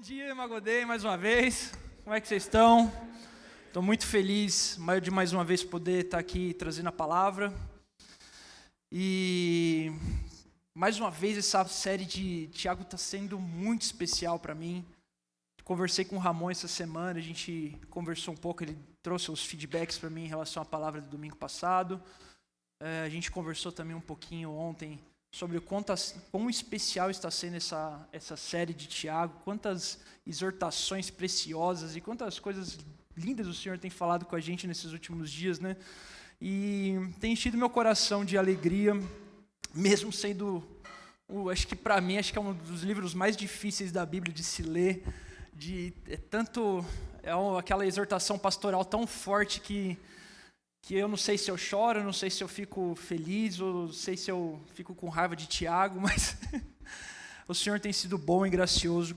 dia, Magodei, mais uma vez. Como é que vocês estão? Estou muito feliz de mais uma vez poder estar aqui trazendo a palavra. E mais uma vez essa série de Tiago está sendo muito especial para mim. Conversei com o Ramon essa semana, a gente conversou um pouco, ele trouxe os feedbacks para mim em relação à palavra do domingo passado. A gente conversou também um pouquinho ontem sobre quão especial está sendo essa série de Tiago, quantas exortações preciosas e quantas coisas lindas o Senhor tem falado com a gente nesses últimos dias, né? E tem enchido meu coração de alegria, mesmo sendo, acho que para mim, é um dos livros mais difíceis da Bíblia de se ler, aquela exortação pastoral tão forte que eu não sei se eu choro, não sei se eu fico feliz, ou não sei se eu fico com raiva de Tiago, mas o Senhor tem sido bom e gracioso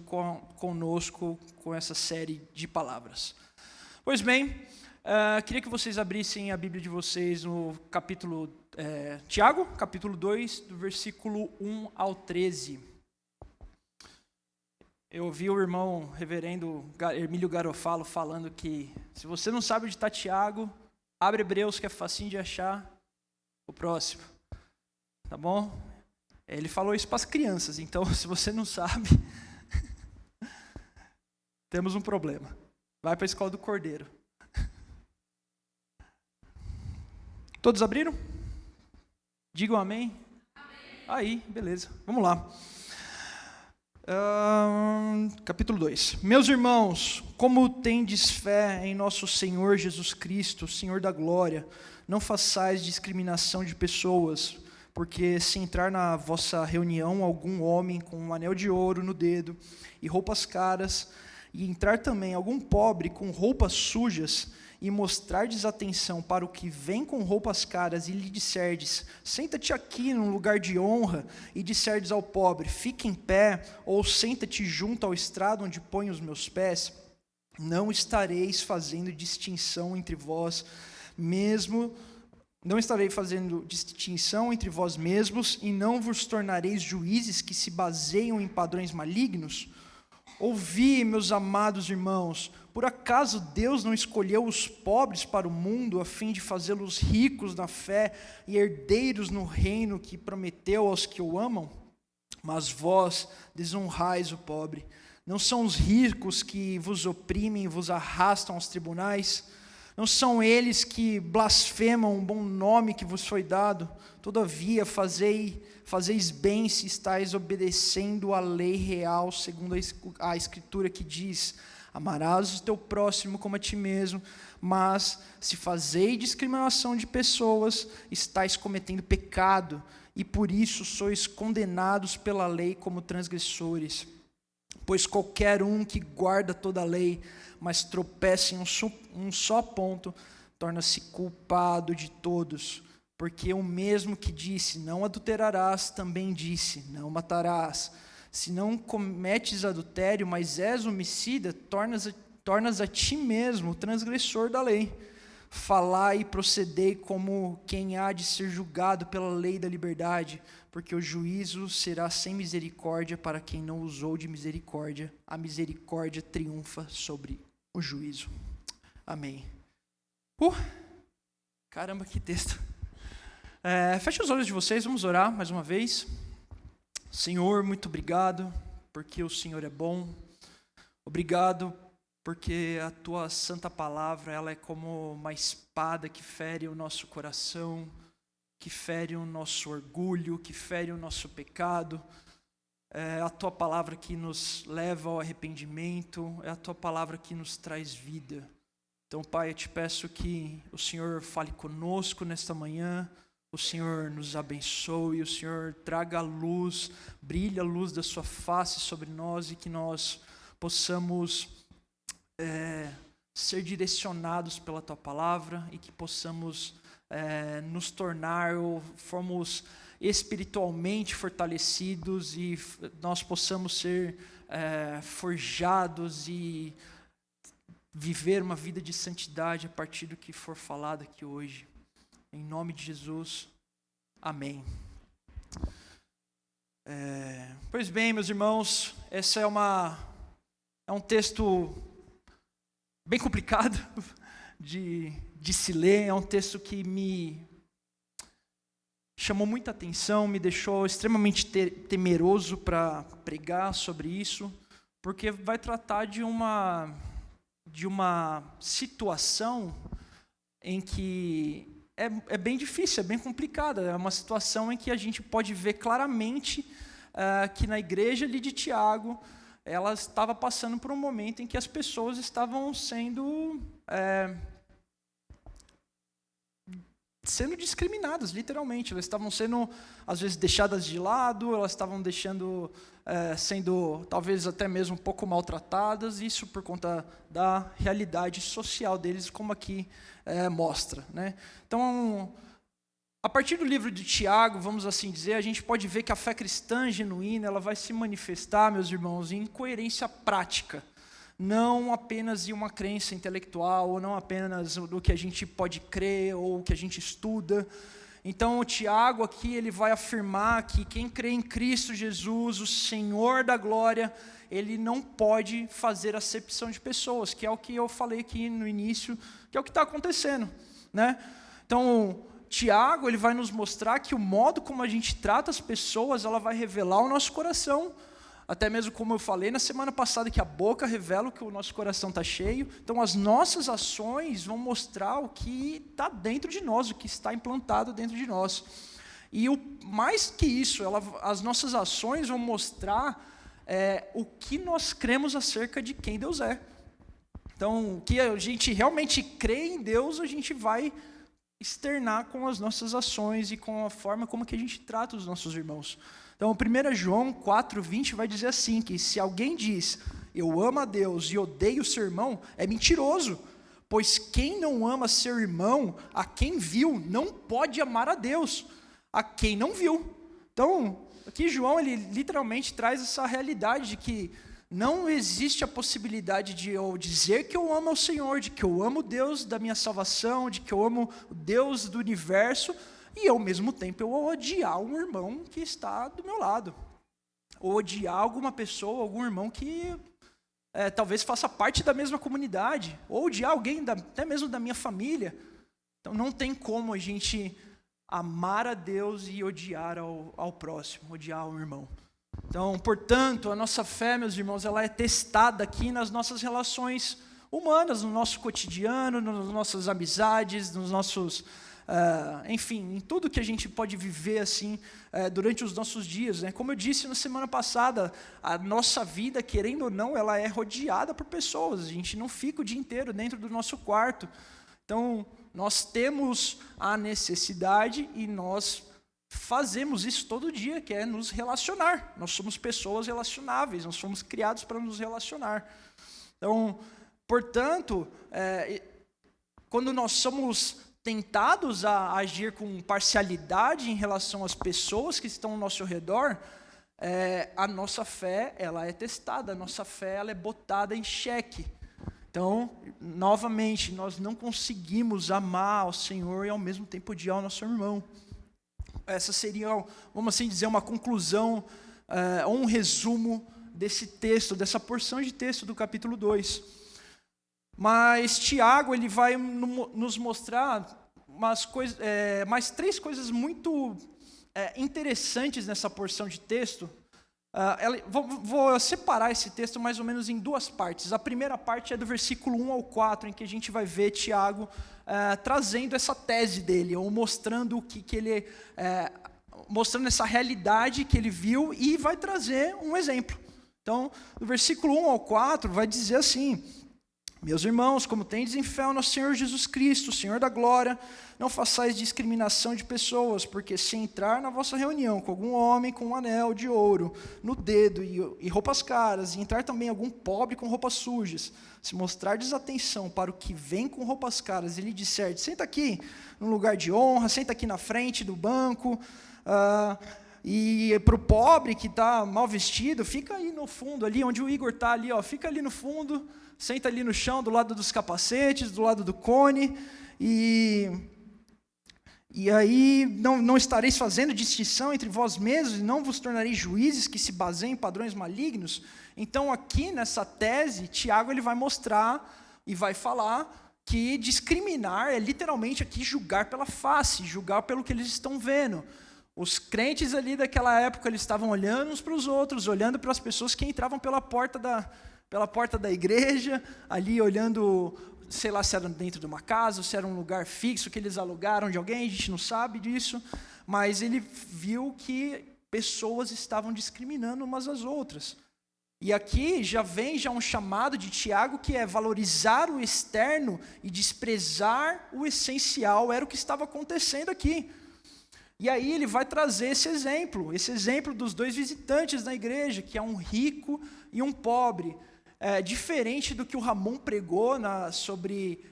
conosco com essa série de palavras. Pois bem, queria que vocês abrissem a Bíblia de vocês no capítulo, Tiago, capítulo 2, do versículo 1 ao 13. Eu ouvi o irmão reverendo Hermílio Garofalo falando que se você não sabe onde está Tiago, abre Hebreus, que é facinho de achar o próximo, tá bom? Ele falou isso para as crianças, então se você não sabe, temos um problema. Vai para a escola do Cordeiro. Todos abriram? Digam amém. Amém. Aí, beleza, vamos lá. Capítulo 2. Meus irmãos, como tendes fé em nosso Senhor Jesus Cristo, Senhor da glória, não façais discriminação de pessoas, porque se entrar na vossa reunião algum homem com um anel de ouro no dedo e roupas caras, e entrar também algum pobre com roupas sujas, e mostrar desatenção para o que vem com roupas caras, e lhe disserdes, senta-te aqui num lugar de honra, e disserdes ao pobre, fica em pé, ou senta-te junto ao estrado onde ponho os meus pés, não estareis fazendo distinção entre vós mesmos, e não vos tornareis juízes que se baseiam em padrões malignos? Ouvi, meus amados irmãos, por acaso Deus não escolheu os pobres para o mundo, a fim de fazê-los ricos na fé e herdeiros no reino que prometeu aos que o amam? Mas vós desonrais o pobre. Não são os ricos que vos oprimem e vos arrastam aos tribunais? Não são eles que blasfemam o bom nome que vos foi dado? Todavia, fazeis bem se estáis obedecendo à lei real, segundo a Escritura que diz, amarás o teu próximo como a ti mesmo, mas se fazeis discriminação de pessoas, estáis cometendo pecado, e por isso sois condenados pela lei como transgressores. Pois qualquer um que guarda toda a lei, mas tropeça em um só ponto, torna-se culpado de todos. Porque o mesmo que disse, não adulterarás, também disse, não matarás. Se não cometes adultério, mas és homicida, tornas a ti mesmo o transgressor da lei. Falai e procedei como quem há de ser julgado pela lei da liberdade, porque o juízo será sem misericórdia para quem não usou de misericórdia. A misericórdia triunfa sobre o juízo. Amém. Caramba, que texto. Feche os olhos de vocês, vamos orar mais uma vez. Senhor, muito obrigado, porque o Senhor é bom. Obrigado, porque a Tua santa palavra, ela é como uma espada que fere o nosso coração, que fere o nosso orgulho, que fere o nosso pecado. É a Tua palavra que nos leva ao arrependimento, é a Tua palavra que nos traz vida. Então, Pai, eu te peço que o Senhor fale conosco nesta manhã, o Senhor nos abençoe, o Senhor traga a luz, brilhe a luz da sua face sobre nós e que nós possamos ser direcionados pela tua palavra e que possamos nos tornar ou formos espiritualmente fortalecidos e nós possamos ser forjados e viver uma vida de santidade a partir do que for falado aqui hoje. Em nome de Jesus, amém. Pois bem, meus irmãos, essa é uma É um texto bem complicado de se ler, é um texto que me chamou muita atenção, me deixou extremamente temeroso para pregar sobre isso, porque vai tratar de uma situação em que é bem difícil, é bem complicada, é uma situação em que a gente pode ver claramente que na igreja ali de Tiago, ela estava passando por um momento em que as pessoas estavam sendo discriminadas, literalmente. Elas estavam sendo, às vezes, deixadas de lado, elas estavam sendo, talvez, até mesmo um pouco maltratadas, isso por conta da realidade social deles, como aqui mostra, né? Então, a partir do livro de Tiago, vamos assim dizer, a gente pode ver que a fé cristã genuína, ela vai se manifestar, meus irmãos, em coerência prática, não apenas em uma crença intelectual, ou não apenas no que a gente pode crer, ou o que a gente estuda. Então, o Tiago aqui, ele vai afirmar que quem crê em Cristo Jesus, o Senhor da glória, ele não pode fazer acepção de pessoas, que é o que eu falei aqui no início, que é o que está acontecendo, né? Então, Tiago, ele vai nos mostrar que o modo como a gente trata as pessoas, ela vai revelar o nosso coração, até mesmo como eu falei na semana passada, que a boca revela o que o nosso coração está cheio. Então, as nossas ações vão mostrar o que está dentro de nós, o que está implantado dentro de nós. E mais que isso, as nossas ações vão mostrar o que nós cremos acerca de quem Deus é. Então, o que a gente realmente crê em Deus, a gente vai externar com as nossas ações e com a forma como que a gente trata os nossos irmãos. Então, 1 João 4:20 vai dizer assim, que se alguém diz, eu amo a Deus e odeio seu irmão, é mentiroso, pois quem não ama seu irmão, a quem viu, não pode amar a Deus, a quem não viu. Então, aqui João, ele literalmente traz essa realidade de que não existe a possibilidade de eu dizer que eu amo ao Senhor, de que eu amo o Deus da minha salvação, de que eu amo o Deus do universo, e ao mesmo tempo eu odiar um irmão que está do meu lado. Ou odiar alguma pessoa, algum irmão que talvez faça parte da mesma comunidade. Ou odiar alguém até mesmo da minha família. Então não tem como a gente amar a Deus e odiar ao próximo, odiar ao irmão. Então, portanto, a nossa fé, meus irmãos, ela é testada aqui nas nossas relações humanas, no nosso cotidiano, nas nossas amizades, nos nossos, enfim, em tudo que a gente pode viver assim durante os nossos dias, né? Como eu disse na semana passada, a nossa vida, querendo ou não, ela é rodeada por pessoas. A gente não fica o dia inteiro dentro do nosso quarto. Então, nós temos a necessidade e nós fazemos isso todo dia, que é nos relacionar. Nós somos pessoas relacionáveis, nós fomos criados para nos relacionar. Então, portanto, quando nós somos tentados a agir com parcialidade em relação às pessoas que estão ao nosso redor, a nossa fé, ela é testada, a nossa fé, ela é botada em xeque. Então, novamente, nós não conseguimos amar ao Senhor e ao mesmo tempo odiar o nosso irmão. Essa seria, vamos assim dizer, uma conclusão, ou um resumo desse texto, dessa porção de texto do capítulo 2. Mas Tiago, ele vai nos mostrar mais 3 coisas muito interessantes nessa porção de texto. Vou separar esse texto mais ou menos em 2 partes. A primeira parte é do versículo 1 ao 4, em que a gente vai ver Tiago trazendo essa tese dele, ou mostrando mostrando essa realidade que ele viu, e vai trazer um exemplo. Então, do versículo 1 ao 4, vai dizer assim: meus irmãos, como tendes em fé no nosso Senhor Jesus Cristo, Senhor da glória, não façais discriminação de pessoas, porque se entrar na vossa reunião com algum homem com um anel de ouro no dedo e roupas caras, e entrar também algum pobre com roupas sujas, se mostrar desatenção para o que vem com roupas caras, e lhe disser, senta aqui no lugar de honra, senta aqui na frente do banco, e para o pobre que está mal vestido, fica aí no fundo, ali onde o Igor está ali, fica ali no fundo, senta ali no chão, do lado dos capacetes, do lado do cone, e E aí, não estareis fazendo distinção entre vós mesmos, e não vos tornareis juízes que se baseiam em padrões malignos? Então, aqui nessa tese, Tiago ele vai mostrar e vai falar que discriminar é literalmente aqui julgar pela face, julgar pelo que eles estão vendo. Os crentes ali daquela época, eles estavam olhando uns para os outros, olhando para as pessoas que entravam pela porta da igreja, ali olhando, sei lá se era dentro de uma casa, ou se era um lugar fixo que eles alugaram de alguém, a gente não sabe disso, mas ele viu que pessoas estavam discriminando umas às outras. E aqui já vem um chamado de Tiago, que é valorizar o externo e desprezar o essencial, era o que estava acontecendo aqui. E aí ele vai trazer esse exemplo dos dois visitantes na igreja, que é um rico e um pobre. Diferente do que o Ramon pregou sobre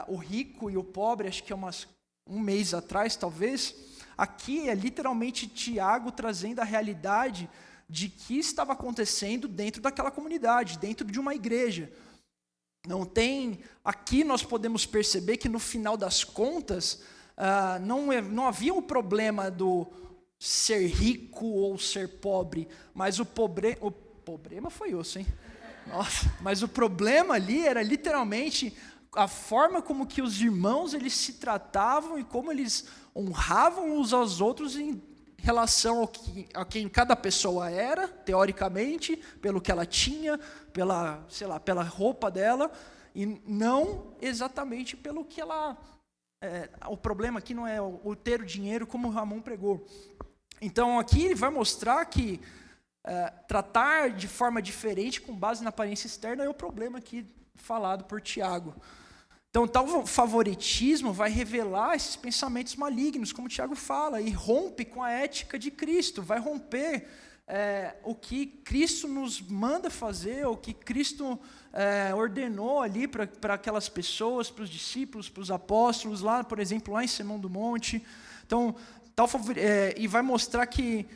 o rico e o pobre, acho que um mês atrás talvez, aqui é literalmente Tiago trazendo a realidade de que estava acontecendo dentro daquela comunidade, dentro de uma igreja. Aqui nós podemos perceber que no final das contas, não havia o problema do ser rico ou ser pobre, mas o problema foi osso, hein? Nossa, mas o problema ali era literalmente a forma como que os irmãos eles se tratavam e como eles honravam uns aos outros em relação a quem cada pessoa era, teoricamente, pelo que ela tinha, pela roupa dela, e não exatamente pelo que ela... o problema aqui não é o ter o dinheiro, como o Ramon pregou. Então, aqui ele vai mostrar que tratar de forma diferente, com base na aparência externa, é o problema aqui falado por Tiago. Então, tal favoritismo vai revelar esses pensamentos malignos, como Tiago fala, e rompe com a ética de Cristo, vai romper o que Cristo nos manda fazer, o que Cristo ordenou ali para aquelas pessoas, para os discípulos, para os apóstolos, por exemplo, lá em Sermão do Monte. Então, e vai mostrar que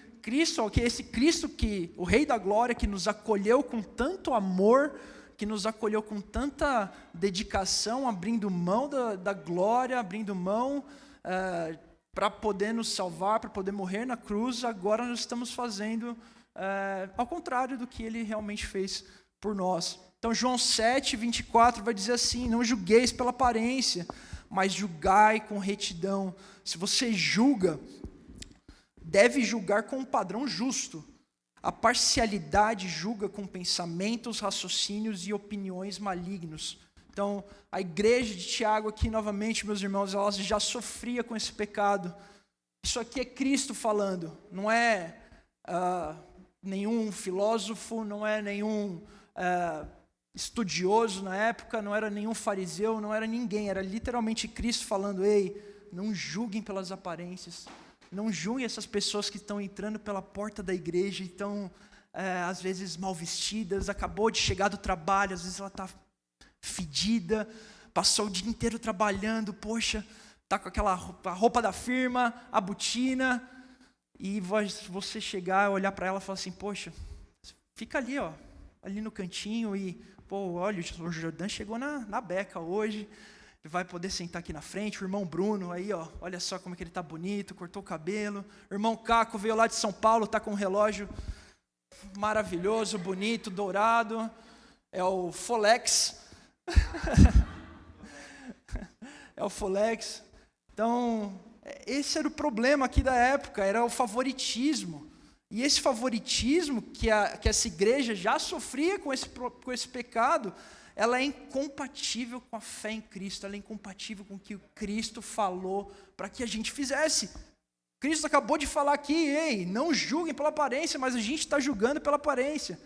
esse Cristo, que o Rei da Glória, que nos acolheu com tanto amor, que nos acolheu com tanta dedicação, abrindo mão da glória, abrindo mão para poder nos salvar, para poder morrer na cruz, agora nós estamos fazendo ao contrário do que Ele realmente fez por nós. Então, João 7, 24 vai dizer assim: não julgueis pela aparência, mas julgai com retidão. Se você julga, deve julgar com um padrão justo. A parcialidade julga com pensamentos, raciocínios e opiniões malignos. Então, a igreja de Tiago aqui, novamente, meus irmãos, ela já sofria com esse pecado. Isso aqui é Cristo falando, não é nenhum filósofo, não é nenhum estudioso na época, não era nenhum fariseu, não era ninguém, era literalmente Cristo falando: ei, não julguem pelas aparências. Não julguem essas pessoas que estão entrando pela porta da igreja e estão, às vezes, mal vestidas, acabou de chegar do trabalho, às vezes ela está fedida, passou o dia inteiro trabalhando, poxa, está com a roupa da firma, a botina, e você chegar, olhar para ela e falar assim: poxa, fica ali, ali no cantinho e, olha, o Jordão chegou na beca hoje, ele vai poder sentar aqui na frente. O irmão Bruno, aí, olha só como é que ele está bonito, cortou o cabelo. O irmão Caco veio lá de São Paulo, está com um relógio maravilhoso, bonito, dourado. É o Folex. É o Folex. Então, esse era o problema aqui da época, era o favoritismo. E esse favoritismo que essa igreja já sofria com esse pecado, ela é incompatível com a fé em Cristo, ela é incompatível com o que Cristo falou para que a gente fizesse. Cristo acabou de falar aqui: ei, não julguem pela aparência, mas a gente está julgando pela aparência.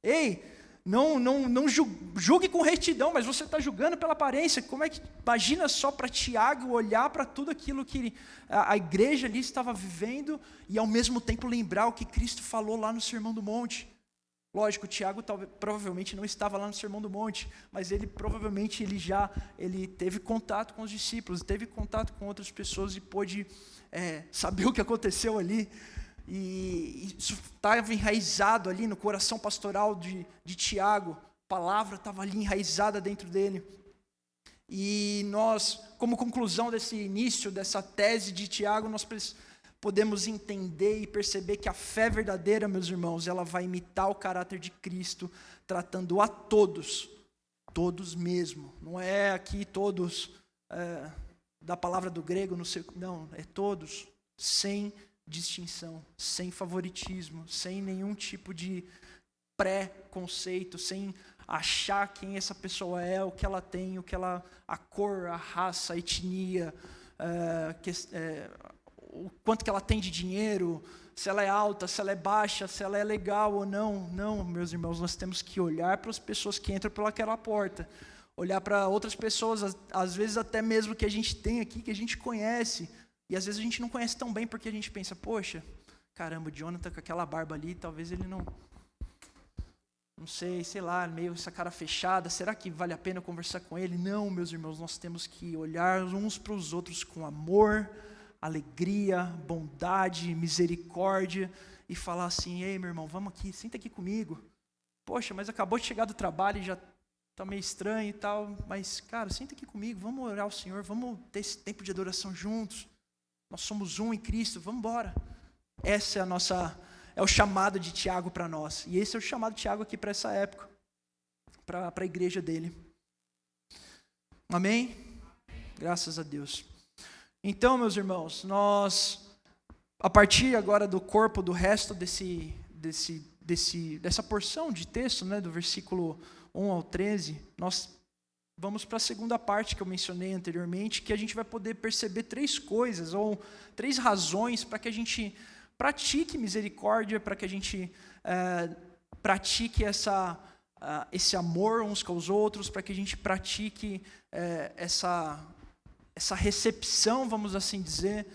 Ei, não julgue com retidão, mas você está julgando pela aparência. Como é que, imagina só para Tiago olhar para tudo aquilo que a igreja ali estava vivendo e ao mesmo tempo lembrar o que Cristo falou lá no Sermão do Monte. Lógico, Tiago provavelmente não estava lá no Sermão do Monte, mas ele provavelmente ele teve contato com os discípulos, teve contato com outras pessoas e pôde saber o que aconteceu ali. E isso estava enraizado ali no coração pastoral de Tiago, a palavra estava ali enraizada dentro dele. E nós, como conclusão desse início, dessa tese de Tiago, nós podemos entender e perceber que a fé verdadeira, meus irmãos, ela vai imitar o caráter de Cristo, tratando a todos, todos mesmo. Não é aqui todos da palavra do grego, não, é todos, sem distinção, sem favoritismo, sem nenhum tipo de pré-conceito, sem achar quem essa pessoa é, o que ela tem, a cor, a raça, a etnia, o quanto que ela tem de dinheiro, se ela é alta, se ela é baixa, se ela é legal ou não. Não, meus irmãos, nós temos que olhar para as pessoas que entram pelaquela porta, olhar para outras pessoas, às vezes até mesmo que a gente tem aqui, que a gente conhece, e às vezes a gente não conhece tão bem porque a gente pensa, poxa, caramba, o Jonathan com aquela barba ali, talvez ele não sei lá, meio essa cara fechada, será que vale a pena conversar com ele? Não, meus irmãos, nós temos que olhar uns para os outros com amor, alegria, bondade, misericórdia, e falar assim, ei, meu irmão, vamos aqui, senta aqui comigo. Poxa, mas acabou de chegar do trabalho e já está meio estranho e tal, mas, cara, senta aqui comigo, vamos orar ao Senhor, vamos ter esse tempo de adoração juntos. Nós somos um em Cristo, vamos embora. Essa é o chamado de Tiago para nós. E esse é o chamado de Tiago aqui para essa época, para a igreja dele. Amém? Graças a Deus. Então, meus irmãos, nós, a partir agora do corpo, do resto dessa porção de texto, né, do versículo 1 ao 13, nós vamos para a segunda parte que eu mencionei anteriormente, que a gente vai poder perceber 3 coisas, ou 3 razões para que a gente pratique misericórdia, para que a gente pratique esse amor uns com os outros, para que a gente pratique essa recepção, vamos assim dizer,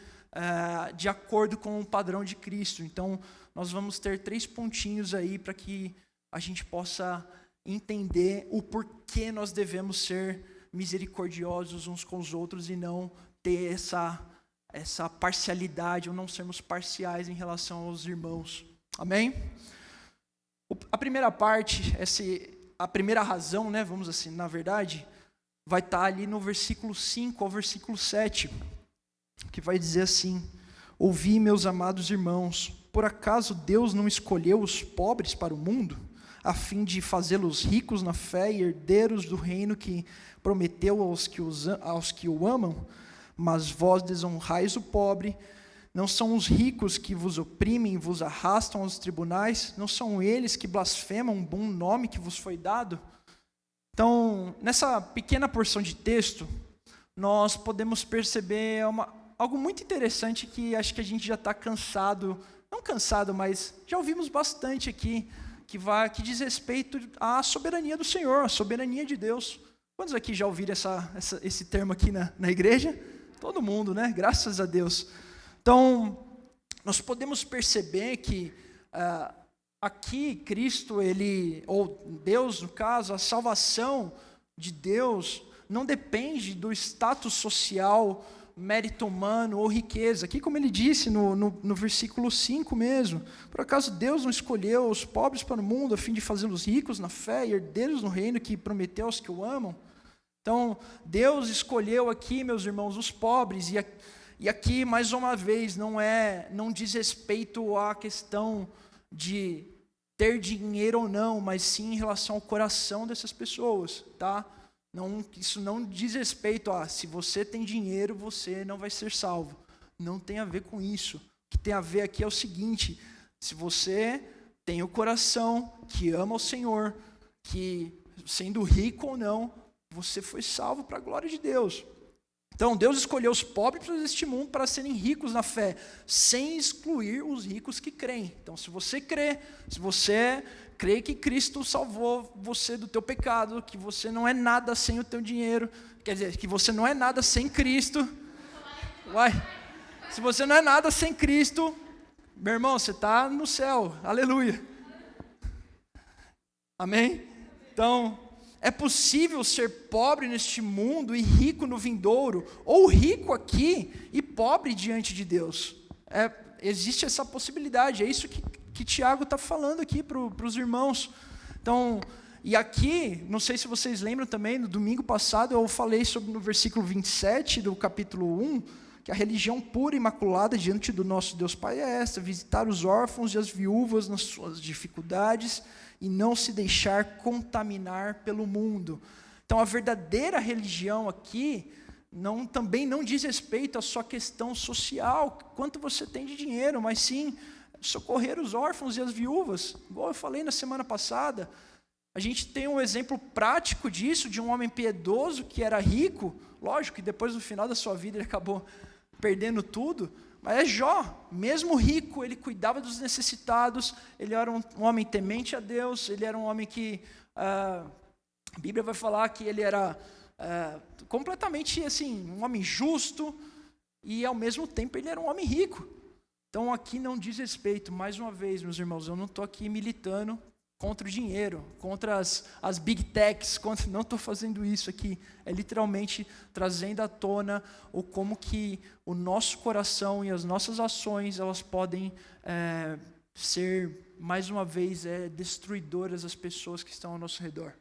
de acordo com o padrão de Cristo. Então, nós vamos ter 3 pontinhos aí para que a gente possa entender o porquê nós devemos ser misericordiosos uns com os outros e não ter essa parcialidade, ou não sermos parciais em relação aos irmãos. Amém? A primeira parte, a primeira razão, né, vamos assim, na verdade, vai estar ali no versículo 5 ao versículo 7, que vai dizer assim: ouvi, meus amados irmãos, por acaso Deus não escolheu os pobres para o mundo, a fim de fazê-los ricos na fé e herdeiros do reino que prometeu aos que o amam? Mas vós desonrais o pobre. Não são os ricos que vos oprimem e vos arrastam aos tribunais? Não são eles que blasfemam o bom nome que vos foi dado? Então, nessa pequena porção de texto, nós podemos perceber algo muito interessante que acho que a gente já está cansado, não cansado, mas já ouvimos bastante aqui, que diz respeito à soberania do Senhor, à soberania de Deus. Quantos aqui já ouviram esse termo aqui na igreja? Todo mundo, né? Graças a Deus. Então, nós podemos perceber que aqui Cristo, ou Deus no caso, a salvação de Deus não depende do status social, mérito humano ou riqueza. Aqui, como ele disse no versículo 5 mesmo, por acaso Deus não escolheu os pobres para o mundo a fim de fazê-los ricos na fé e herdeiros no reino que prometeu aos que o amam? Então, Deus escolheu aqui, meus irmãos, os pobres, e aqui, mais uma vez, não diz respeito à questão de ter dinheiro ou não, mas sim em relação ao coração dessas pessoas, tá? Isso não diz respeito a se você tem dinheiro, você não vai ser salvo. Não tem a ver com isso. O que tem a ver aqui é o seguinte: se você tem o coração que ama o Senhor, que sendo rico ou não, você foi salvo para a glória de Deus. Então, Deus escolheu os pobres deste mundo para serem ricos na fé, sem excluir os ricos que creem. Então, se você crê que Cristo salvou você do teu pecado, que você não é nada sem o teu dinheiro, quer dizer, que você não é nada sem Cristo. Se você não é nada sem Cristo, meu irmão, você está no céu. Aleluia. Amém? Então, é possível ser pobre neste mundo e rico no vindouro, ou rico aqui e pobre diante de Deus. Existe essa possibilidade, é isso que Tiago está falando aqui para os irmãos. Então, E aqui, não sei se vocês lembram também, no domingo passado eu falei sobre no versículo 27 do capítulo 1, que a religião pura e imaculada diante do nosso Deus Pai é esta: visitar os órfãos e as viúvas nas suas dificuldades e não se deixar contaminar pelo mundo. Então a verdadeira religião aqui também não diz respeito à sua questão social, quanto você tem de dinheiro, mas sim socorrer os órfãos e as viúvas. Igual eu falei na semana passada, a gente tem um exemplo prático disso, de um homem piedoso que era rico. Lógico que depois no final da sua vida ele acabou perdendo tudo, mas é Jó, mesmo rico, ele cuidava dos necessitados, ele era um homem temente a Deus, ele era um homem que, a Bíblia vai falar que ele era completamente assim, um homem justo, e ao mesmo tempo ele era um homem rico. Então aqui não diz respeito, mais uma vez, meus irmãos, eu não estou aqui militando contra o dinheiro, contra as big techs, não estou fazendo isso aqui. É literalmente trazendo à tona como que o nosso coração e as nossas ações, elas podem ser, mais uma vez, destruidoras das pessoas que estão ao nosso redor.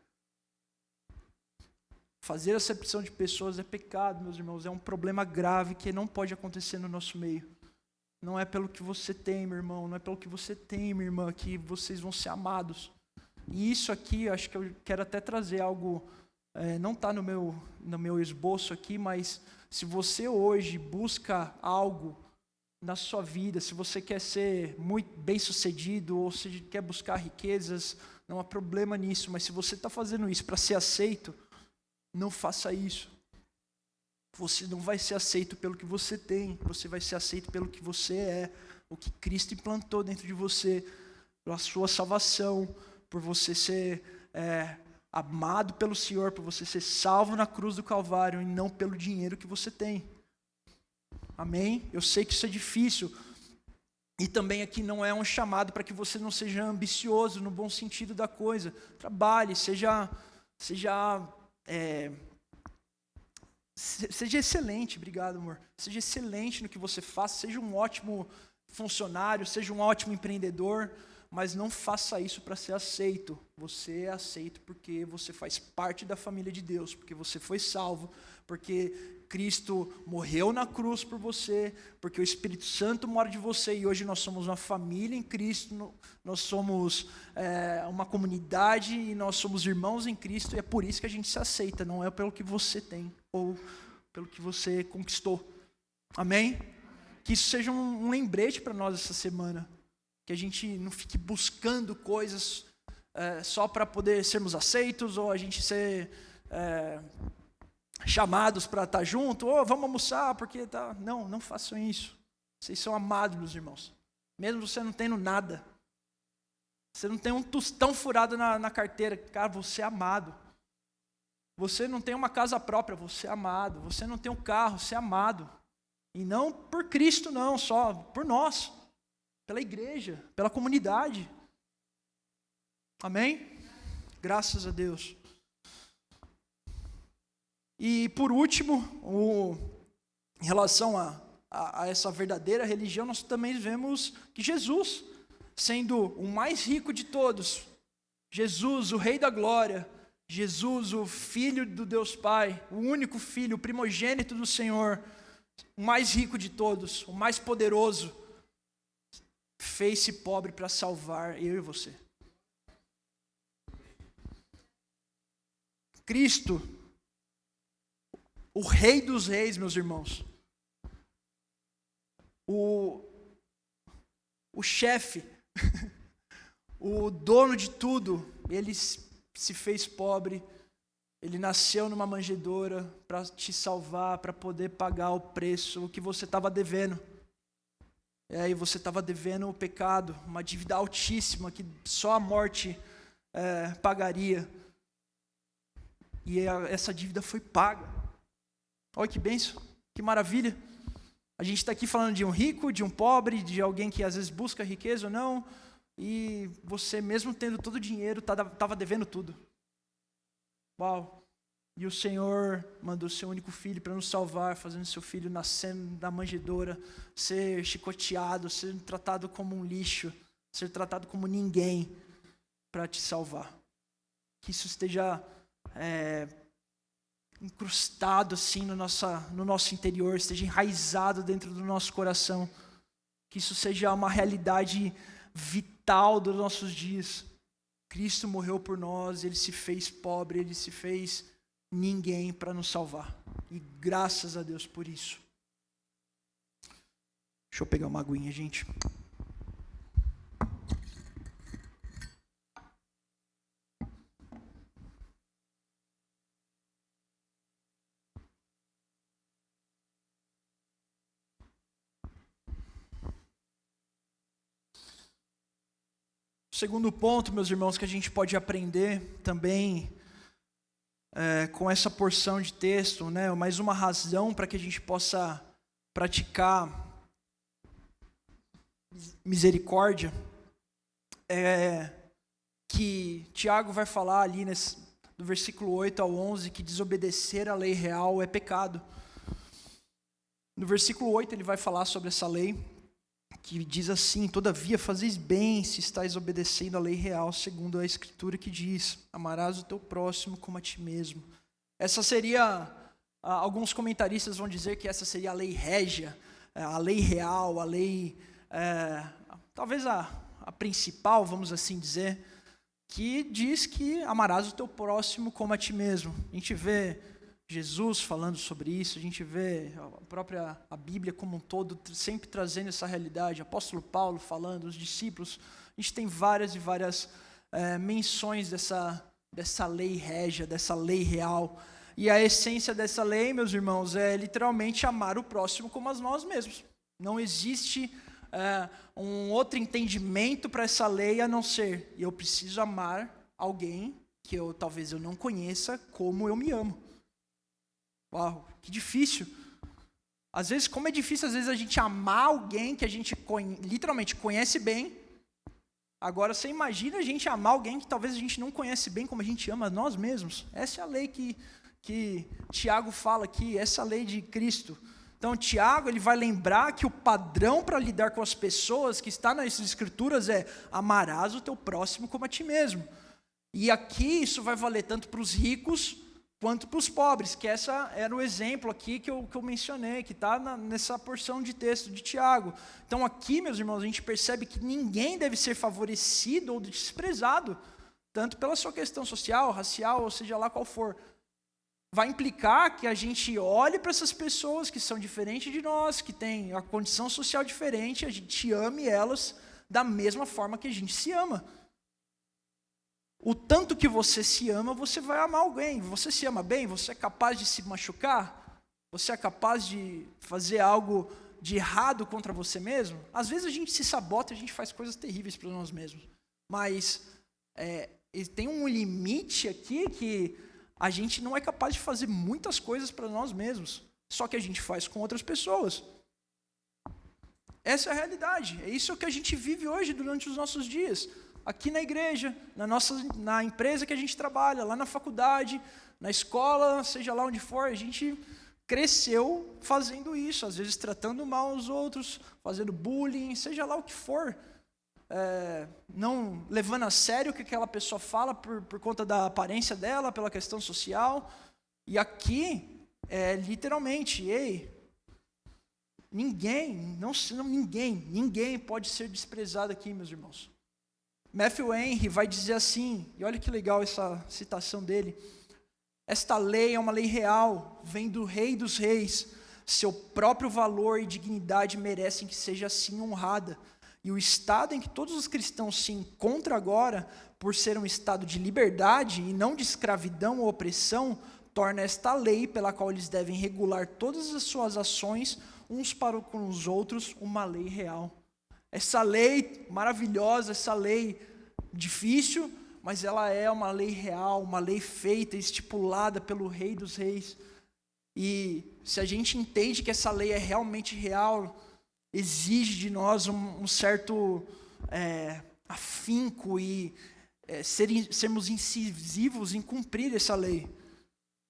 Fazer acepção de pessoas é pecado, meus irmãos, é um problema grave que não pode acontecer no nosso meio. Não é pelo que você tem, meu irmão, não é pelo que você tem, minha irmã, que vocês vão ser amados. E isso aqui, acho que eu quero até trazer algo, não está no meu esboço aqui, mas se você hoje busca algo na sua vida, se você quer ser muito bem sucedido, ou se quer buscar riquezas, não há problema nisso, mas se você está fazendo isso para ser aceito, não faça isso. Você não vai ser aceito pelo que você tem, você vai ser aceito pelo que você é, o que Cristo implantou dentro de você, pela sua salvação, por você ser amado pelo Senhor, por você ser salvo na cruz do Calvário e não pelo dinheiro que você tem. Amém? Eu sei que isso é difícil. E também aqui não é um chamado para que você não seja ambicioso no bom sentido da coisa. Trabalhe, seja excelente, obrigado, amor. Seja excelente no que você faz, seja um ótimo funcionário, seja um ótimo empreendedor, mas não faça isso para ser aceito. Você é aceito porque você faz parte da família de Deus, porque você foi salvo, porque Cristo morreu na cruz por você, porque o Espírito Santo mora de você e hoje nós somos uma família em Cristo, nós somos uma comunidade e nós somos irmãos em Cristo, e é por isso que a gente se aceita, não é pelo que você tem ou pelo que você conquistou. Amém? Que isso seja um lembrete para nós essa semana, que a gente não fique buscando coisas só para poder sermos aceitos, ou a gente ser chamados para estar junto, ou vamos almoçar, porque tá. Não façam isso. Vocês são amados, meus irmãos. Mesmo você não tendo nada. Você não tem um tostão furado na carteira. Cara, você é amado. Você não tem uma casa própria, você é amado. Você não tem um carro, você é amado. E não por Cristo não, só por nós. Pela igreja, pela comunidade. Amém? Graças a Deus. E por último, em relação a essa verdadeira religião, nós também vemos que Jesus, sendo o mais rico de todos, Jesus, o Rei da Glória, Jesus, o Filho do Deus Pai, o único Filho, o primogênito do Senhor, o mais rico de todos, o mais poderoso, fez-se pobre para salvar eu e você. Cristo, o Rei dos Reis, meus irmãos, o chefe, o dono de tudo, ele se fez pobre, ele nasceu numa manjedoura para te salvar, para poder pagar o preço, o que você estava devendo. E aí você estava devendo o pecado, uma dívida altíssima que só a morte pagaria. E essa dívida foi paga. Olha que bênção, que maravilha. A gente está aqui falando de um rico, de um pobre, de alguém que às vezes busca riqueza ou não, e você mesmo tendo todo o dinheiro, estava devendo tudo. Uau! E o Senhor mandou seu único filho para nos salvar, fazendo seu filho nascer na manjedoura, ser chicoteado, ser tratado como um lixo, ser tratado como ninguém para te salvar. que isso esteja incrustado assim no nosso interior, esteja enraizado dentro do nosso coração, que isso seja uma realidade vital dos nossos dias. Cristo morreu por nós, Ele se fez pobre, Ele se fez ninguém para nos salvar. E graças a Deus por isso. Deixa eu pegar uma aguinha, gente. Segundo ponto, meus irmãos, que a gente pode aprender também com essa porção de texto, né, mais uma razão para que a gente possa praticar misericórdia, é que Tiago vai falar ali do versículo 8 ao 11, que desobedecer à lei real é pecado. No versículo 8 ele vai falar sobre essa lei, que diz assim: todavia fazeis bem se estáis obedecendo à lei real, segundo a Escritura que diz, amarás o teu próximo como a ti mesmo. Essa seria, alguns comentaristas vão dizer que essa seria a lei régia, a lei real, a lei, talvez a principal, vamos assim dizer, que diz que amarás o teu próximo como a ti mesmo. A gente vê Jesus falando sobre isso, a gente vê a Bíblia como um todo sempre trazendo essa realidade, o apóstolo Paulo falando, os discípulos, a gente tem várias e várias menções dessa lei régia, dessa lei real, e a essência dessa lei, meus irmãos, é literalmente amar o próximo como a nós mesmos. Não existe um outro entendimento para essa lei a não ser, eu preciso amar alguém que talvez eu não conheça como eu me amo. Uau, que difícil. Às vezes, como é difícil às vezes a gente amar alguém que a gente literalmente conhece bem. Agora, você imagina a gente amar alguém que talvez a gente não conhece bem como a gente ama nós mesmos. Essa é a lei que Tiago fala aqui, essa é a lei de Cristo. Então, Tiago, ele vai lembrar que o padrão para lidar com as pessoas que está nas Escrituras é amarás o teu próximo como a ti mesmo. E aqui isso vai valer tanto para os ricos quanto para os pobres, que essa era o exemplo aqui que eu mencionei, que está nessa porção de texto de Tiago. Então aqui, meus irmãos, a gente percebe que ninguém deve ser favorecido ou desprezado, tanto pela sua questão social, racial, ou seja lá qual for. Vai implicar que a gente olhe para essas pessoas que são diferentes de nós, que têm a condição social diferente, a gente ame elas da mesma forma que a gente se ama. O tanto que você se ama, você vai amar alguém. Você se ama bem? Você é capaz de se machucar? Você é capaz de fazer algo de errado contra você mesmo? Às vezes a gente se sabota e a gente faz coisas terríveis para nós mesmos. Mas tem um limite aqui que a gente não é capaz de fazer muitas coisas para nós mesmos. Só que a gente faz com outras pessoas. Essa é a realidade. É isso que a gente vive hoje durante os nossos dias. Aqui na igreja, na empresa que a gente trabalha, lá na faculdade, na escola, seja lá onde for, a gente cresceu fazendo isso, às vezes tratando mal os outros, fazendo bullying, seja lá o que for, não levando a sério o que aquela pessoa fala por conta da aparência dela, pela questão social. E aqui, literalmente, ninguém pode ser desprezado aqui, meus irmãos. Matthew Henry vai dizer assim, e olha que legal essa citação dele: esta lei é uma lei real, vem do Rei dos Reis, seu próprio valor e dignidade merecem que seja assim honrada, e o estado em que todos os cristãos se encontram agora, por ser um estado de liberdade e não de escravidão ou opressão, torna esta lei, pela qual eles devem regular todas as suas ações uns para com os outros, uma lei real. Essa lei maravilhosa, essa lei difícil, mas ela é uma lei real, uma lei feita, estipulada pelo Rei dos Reis. E se a gente entende que essa lei é realmente real, exige de nós um certo afinco e sermos incisivos em cumprir essa lei.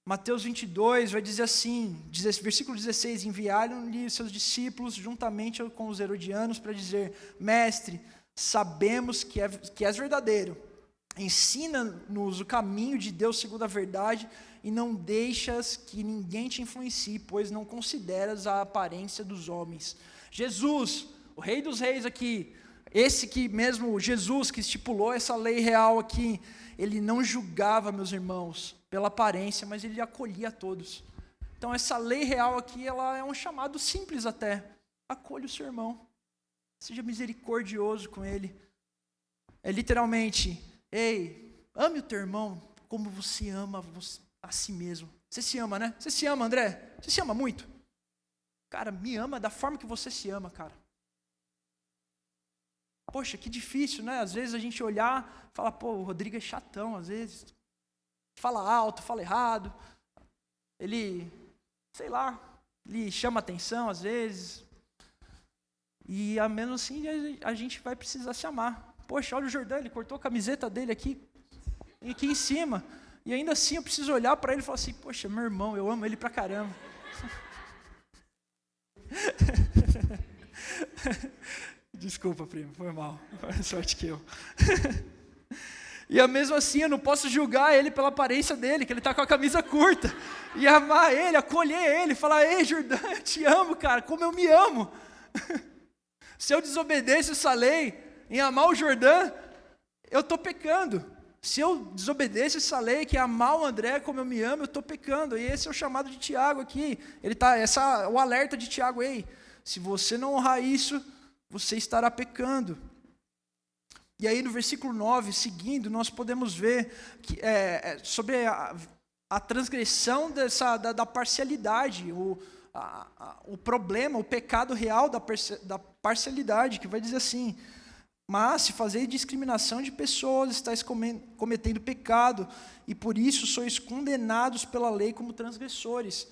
Mateus 22 vai dizer assim, versículo 16, enviaram-lhe seus discípulos juntamente com os herodianos para dizer: mestre, sabemos que és verdadeiro ensina-nos o caminho de Deus segundo a verdade e não deixas que ninguém te influencie, pois não consideras a aparência dos homens. Jesus, o Rei dos Reis aqui, esse que mesmo Jesus que estipulou essa lei real aqui, ele não julgava, meus irmãos, pela aparência, mas ele acolhia a todos. Então essa lei real aqui, ela é um chamado simples até. Acolha o seu irmão. Seja misericordioso com ele. É literalmente, ei, ame o teu irmão como você ama a si mesmo. Você se ama, né? Você se ama, André? Você se ama muito? Cara, me ama da forma que você se ama, cara. Poxa, que difícil, né? Às vezes a gente olhar e falar, pô, o Rodrigo é chatão, às vezes. Fala alto, fala errado. Ele, sei lá, ele chama atenção às vezes. E mesmo assim a gente vai precisar se amar. Poxa, olha o Jordão, ele cortou a camiseta dele aqui em cima. E ainda assim eu preciso olhar para ele e falar assim, poxa, meu irmão, eu amo ele pra caramba. Desculpa, primo, foi mal. Foi sorte que eu. E mesmo assim eu não posso julgar ele pela aparência dele, que ele está com a camisa curta. E amar ele, acolher ele, falar, ei, Jordão, eu te amo, cara, como eu me amo. Se eu desobedeço essa lei em amar o Jordão, eu estou pecando. Se eu desobedeço essa lei, que é amar o André como eu me amo, eu estou pecando. E esse é o chamado de Tiago aqui. O alerta de Tiago, ei, se você não honrar isso, você estará pecando. E aí no versículo 9, seguindo, nós podemos ver que, sobre a transgressão da parcialidade, o problema, o pecado real da parcialidade, que vai dizer assim, mas se fazeis discriminação de pessoas, estáis cometendo pecado, e por isso sois condenados pela lei como transgressores.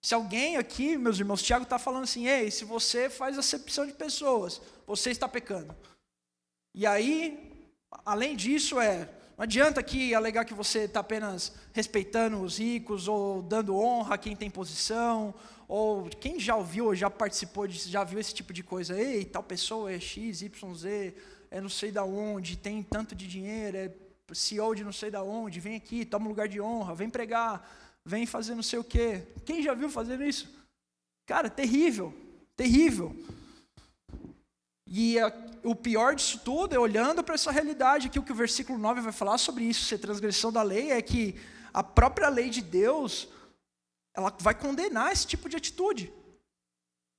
Se alguém aqui, meus irmãos, Tiago está falando assim, ei, se você faz acepção de pessoas, você está pecando. E aí, além disso, não adianta aqui alegar que você está apenas respeitando os ricos, ou dando honra a quem tem posição, ou quem já ouviu, ou já participou, já viu esse tipo de coisa, ei, tal pessoa é X, Y, Z, é não sei da onde, tem tanto de dinheiro, é CEO de não sei da onde, vem aqui, toma um lugar de honra, vem pregar, vem fazer não sei o quê. Quem já viu fazendo isso? Cara, terrível, terrível. E o pior disso tudo é olhando para essa realidade aqui, o que o versículo 9 vai falar sobre isso, ser transgressão da lei, é que a própria lei de Deus, ela vai condenar esse tipo de atitude.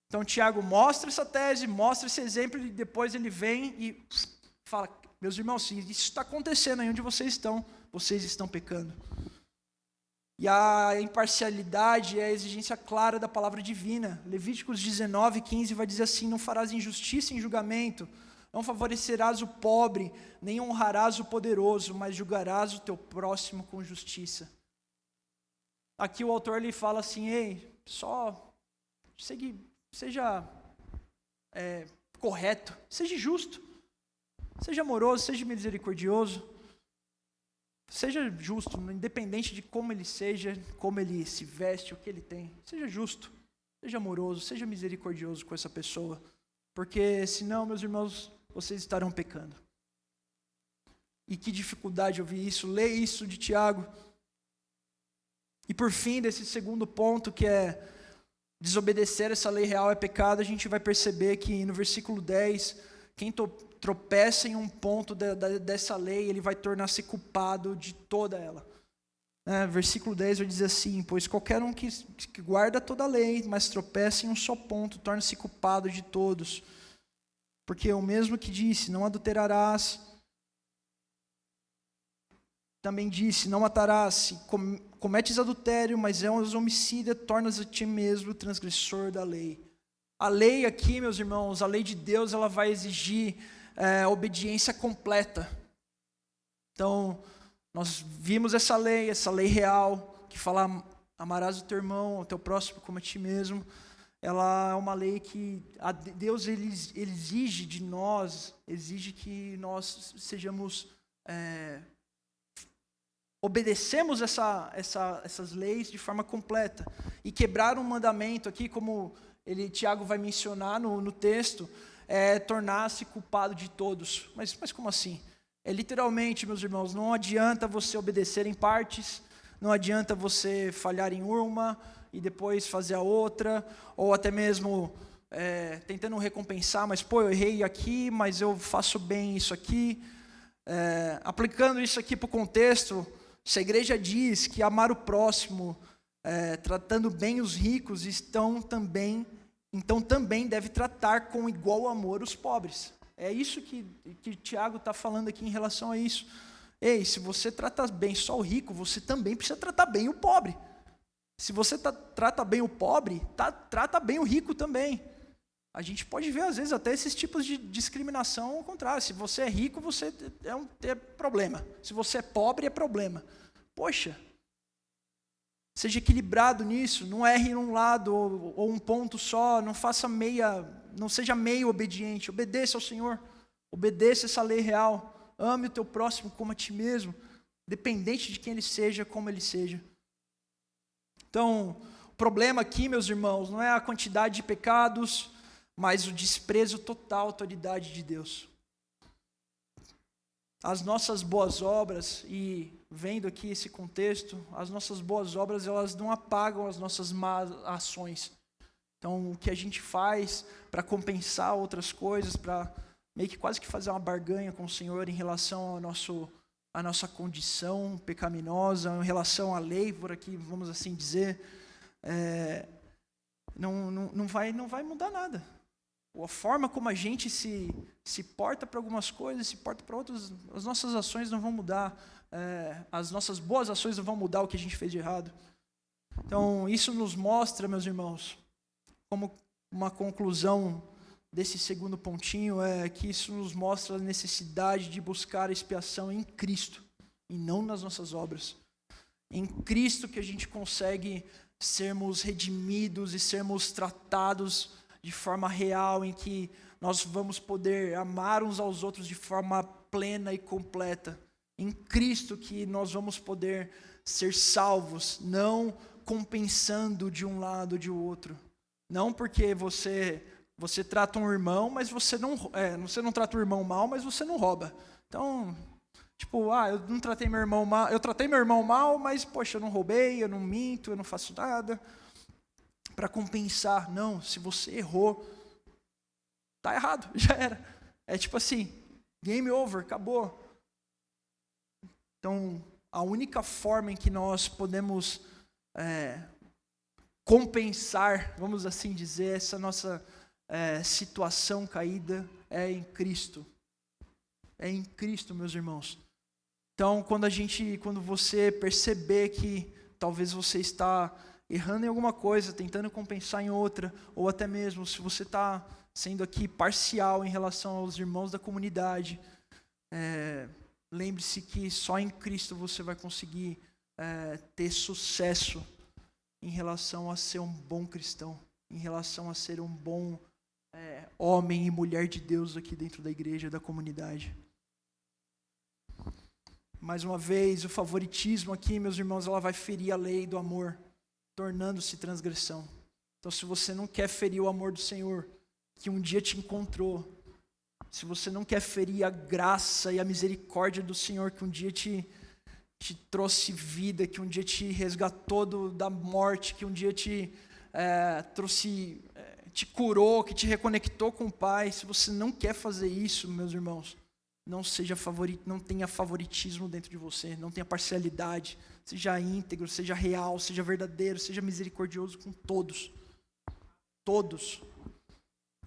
Então Tiago mostra essa tese, mostra esse exemplo, e depois ele vem e fala, meus irmãos, se isso está acontecendo aí onde vocês estão pecando. E a imparcialidade é a exigência clara da palavra divina. Levíticos 19:15 vai dizer assim, não farás injustiça em julgamento, não favorecerás o pobre, nem honrarás o poderoso, mas julgarás o teu próximo com justiça. Aqui o autor ele fala assim, ei, só seja correto, seja justo, seja amoroso, seja misericordioso, seja justo, independente de como ele seja, como ele se veste, o que ele tem, seja justo, seja amoroso, seja misericordioso com essa pessoa, porque senão, meus irmãos, vocês estarão pecando. E que dificuldade ouvir isso, ler isso de Tiago. E por fim, desse segundo ponto, que é desobedecer essa lei real é pecado, a gente vai perceber que no versículo 10, quem tropeça em um ponto dessa lei, ele vai tornar-se culpado de toda ela. Versículo 10 vai dizer assim, pois qualquer um que guarda toda a lei, mas tropeça em um só ponto, torna-se culpado de todos. Porque o mesmo que disse, não adulterarás, também disse, não matarás, se cometes adultério, mas és homicida, tornas a ti mesmo transgressor da lei. A lei aqui, meus irmãos, a lei de Deus, ela vai exigir obediência completa. Então, nós vimos essa lei real, que fala, amarás o teu irmão, o teu próximo como a ti mesmo. Ela é uma lei que Deus ele exige de nós, exige que nós sejamos, obedecemos essas leis de forma completa. E quebrar um mandamento aqui, como Tiago vai mencionar no texto, tornar-se culpado de todos. Mas como assim? É literalmente, meus irmãos, não adianta você obedecer em partes, não adianta você falhar em uma e depois fazer a outra, ou até mesmo tentando recompensar, mas pô, eu errei aqui, mas eu faço bem isso aqui. Aplicando isso aqui para o contexto, se a igreja diz que amar o próximo, tratando bem os ricos, então também deve tratar com igual amor os pobres. É isso que Tiago está falando aqui em relação a isso. Ei, se você trata bem só o rico, você também precisa tratar bem o pobre. Se você trata bem o pobre, trata bem o rico também. A gente pode ver, às vezes, até esses tipos de discriminação ao contrário. Se você é rico, você é problema. Se você é pobre, é problema. Poxa, seja equilibrado nisso, não erre num lado ou um ponto só, não seja meio obediente, obedeça ao Senhor, obedeça essa lei real, ame o teu próximo como a ti mesmo, dependente de quem ele seja, como ele seja. Então, o problema aqui, meus irmãos, não é a quantidade de pecados, mas o desprezo total à autoridade de Deus. As nossas boas obras, e vendo aqui esse contexto, as nossas boas obras, elas não apagam as nossas más ações. Então, o que a gente faz para compensar outras coisas, para meio que quase que fazer uma barganha com o Senhor em relação à nossa condição pecaminosa, em relação à lei, por aqui, vamos assim dizer, não vai mudar nada. A forma como a gente se porta para algumas coisas, se porta para outras, as nossas ações não vão mudar, as nossas boas ações não vão mudar o que a gente fez de errado. Então, isso nos mostra, meus irmãos, como uma conclusão desse segundo pontinho, é que isso nos mostra a necessidade de buscar a expiação em Cristo, e não nas nossas obras. Em Cristo que a gente consegue sermos redimidos e sermos tratados de forma real, em que nós vamos poder amar uns aos outros de forma plena e completa. Em Cristo que nós vamos poder ser salvos, não compensando de um lado ou de outro. Não porque você trata um irmão, mas você não trata o irmão mal, mas você não rouba. Então, eu não tratei meu irmão mal, eu tratei meu irmão mal, mas poxa, eu não roubei, eu não minto, eu não faço nada para compensar. Não, se você errou, tá errado, já era. É tipo assim, game over, acabou. Então, a única forma em que nós podemos compensar, vamos assim dizer, essa nossa situação caída é em Cristo. É em Cristo, meus irmãos. Então, quando você perceber que talvez você está errando em alguma coisa, tentando compensar em outra, ou até mesmo se você está sendo aqui parcial em relação aos irmãos da comunidade, lembre-se que só em Cristo você vai conseguir ter sucesso em relação a ser um bom cristão, em relação a ser um bom homem e mulher de Deus aqui dentro da igreja, da comunidade. Mais uma vez, o favoritismo aqui, meus irmãos, ela vai ferir a lei do amor, tornando-se transgressão. Então, se você não quer ferir o amor do Senhor, que um dia te encontrou, se você não quer ferir a graça e a misericórdia do Senhor, que um dia te trouxe vida, que um dia te resgatou da morte, que um dia te curou, que te reconectou com o Pai, se você não quer fazer isso, meus irmãos, não tenha favoritismo dentro de você, não tenha parcialidade, seja íntegro, seja real, seja verdadeiro, seja misericordioso com todos. Todos.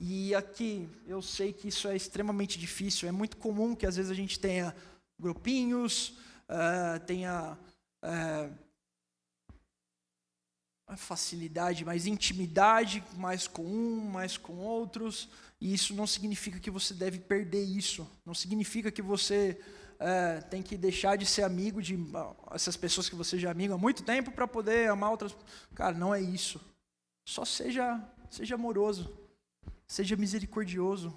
E aqui, eu sei que isso é extremamente difícil, é muito comum que às vezes a gente tenha grupinhos, tenha facilidade, mais intimidade, mais com um, mais com outros, e isso não significa que você deve perder isso, não significa que você tem que deixar de ser amigo de essas pessoas que você já é amigo há muito tempo para poder amar outras. Cara, não é isso. Só seja amoroso, seja misericordioso.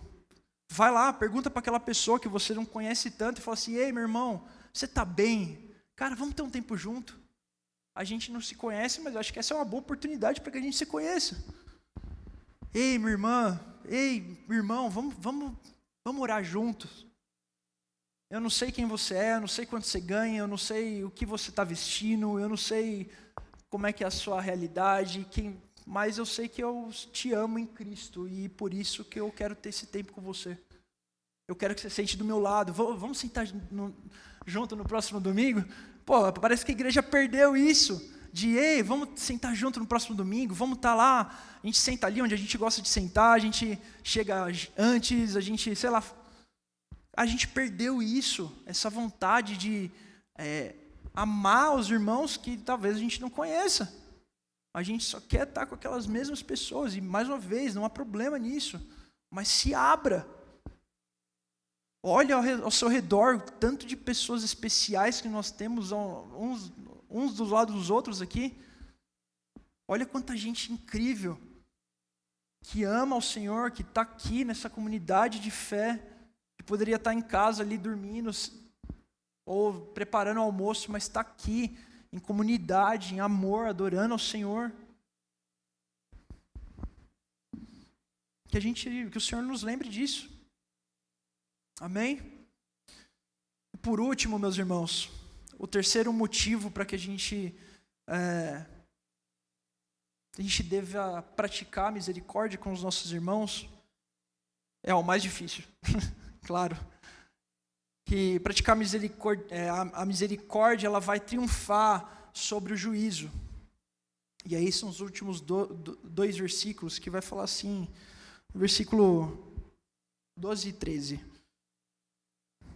Vai lá, pergunta para aquela pessoa que você não conhece tanto e fala assim: ei, meu irmão, você está bem? Cara, vamos ter um tempo junto. A gente não se conhece, mas eu acho que essa é uma boa oportunidade para que a gente se conheça. Ei, minha irmã, ei, meu irmão, vamos orar juntos. Eu não sei quem você é, eu não sei quanto você ganha, eu não sei o que você está vestindo, eu não sei como é que é a sua realidade, mas eu sei que eu te amo em Cristo e por isso que eu quero ter esse tempo com você. Eu quero que você sente do meu lado. Vamos sentar junto no próximo domingo? Pô, parece que a igreja perdeu isso. Ei, vamos sentar junto no próximo domingo, vamos estar lá. A gente senta ali onde a gente gosta de sentar, a gente chega antes, a gente, sei lá. A gente perdeu isso, essa vontade de amar os irmãos que talvez a gente não conheça. A gente só quer estar com aquelas mesmas pessoas. E, mais uma vez, não há problema nisso. Mas se abra. Olha ao seu redor o tanto de pessoas especiais que nós temos uns dos lados dos outros aqui. Olha quanta gente incrível que ama ao Senhor, que está aqui nessa comunidade de fé, que poderia estar em casa ali dormindo ou preparando o almoço, mas está aqui em comunidade, em amor, adorando ao Senhor. Que o Senhor nos lembre disso. Amém? E por último, meus irmãos, o terceiro motivo para que a gente deva praticar a misericórdia com os nossos irmãos é o mais difícil, claro. Que praticar a misericórdia ela vai triunfar sobre o juízo. E aí são os últimos dois versículos que vai falar assim, versículo 12 e 13.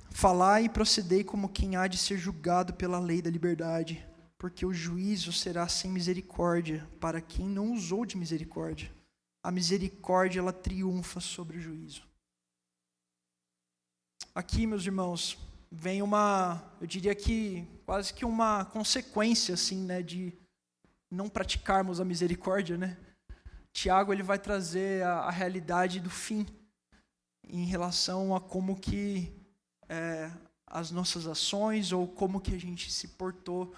Falai e procedei como quem há de ser julgado pela lei da liberdade, porque o juízo será sem misericórdia para quem não usou de misericórdia. A misericórdia, ela triunfa sobre o juízo. Aqui, meus irmãos, vem eu diria que quase que uma consequência, assim, né, de não praticarmos a misericórdia, né? Tiago, ele vai trazer a realidade do fim, em relação a como que as nossas ações, ou como que a gente se portou,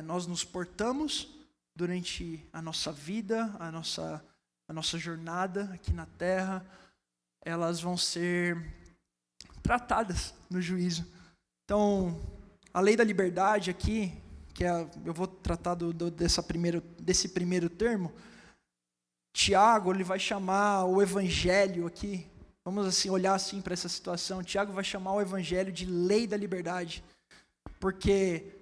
nós nos portamos durante a nossa vida, a nossa jornada aqui na terra, elas vão ser tratadas no juízo. Então, a lei da liberdade aqui, eu vou tratar desse primeiro termo. Tiago, ele vai chamar o evangelho aqui, vamos assim olhar assim para essa situação. Tiago vai chamar o evangelho de lei da liberdade, porque